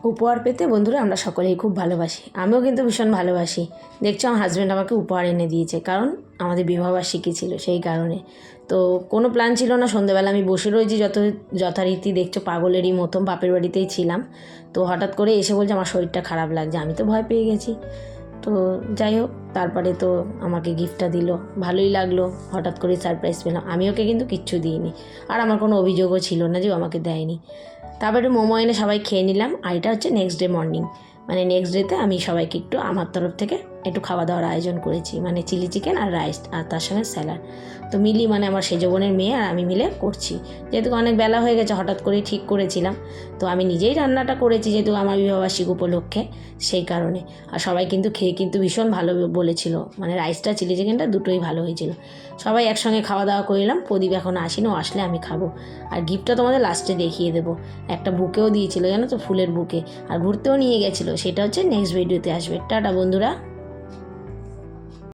উপহার পেতে বন্ধুরা আমরা সকলেই খুব ভালোবাসি, আমিও কিন্তু ভীষণ ভালোবাসি। দেখছো আমার হাজব্যান্ড আমাকে উপহার এনে দিয়েছে, কারণ আমাদের বিবাহবার্ষিকী ছিল সেই কারণে। তো কোনো প্ল্যান ছিল না, সন্ধ্যেবেলা আমি বসে রয়েছি যথারীতি দেখছো পাগলেরই মতো, বাপের বাড়িতেই ছিলাম। তো হঠাৎ করে এসে বলছে আমার শরীরটা খারাপ লাগছে, আমি তো ভয় পেয়ে গেছি। তো যাই হোক, তারপরে তো আমাকে গিফটটা দিল, ভালোই লাগলো। হঠাৎ করে সারপ্রাইজ পেলাম, আমি ওকে কিন্তু কিচ্ছু দিইনি, আর আমার কোনো অভিযোগও ছিল না যে ও আমাকে দেয়নি। তারপরে মোমো এনে সবাই খেয়ে নিলাম, আর এটা হচ্ছে নেক্সট ডে মর্নিং, মানে নেক্সট ডেতে আমি সবাইকে একটু আমার তরফ থেকে একটু খাওয়া দাওয়ার আয়োজন করেছি, মানে চিলি চিকেন আর রাইস আর তার সঙ্গে স্যালাড। তো মিলি মানে আমার সেজ বোনের মেয়ে আর আমি মিলে করছি, যেহেতু অনেক বেলা হয়ে গেছে হঠাৎ করেই ঠিক করেছিলাম। তো আমি নিজেই রান্নাটা করেছি যেহেতু আমার বিবাহবার্ষিকী উপলক্ষে, সেই কারণে। আর সবাই কিন্তু খেয়ে কিন্তু ভীষণ ভালো বলেছিল, মানে রাইসটা চিলি চিকেনটা দুটোই ভালো হয়েছিল। সবাই একসঙ্গে খাওয়া দাওয়া করলাম। প্রদীপ এখন আসেনি, ও আসলে আমি খাবো। আর গিফটটা তোমাদের লাস্টে দেখিয়ে দেবো। একটা বুকেও দিয়েছিল জানো তো, ফুলের বুকে, আর ঘুরতেও নিয়ে গেছিলো, সেটা হচ্ছে নেক্সট ভিডিওতে আসবে। টাটা বন্ধুরা।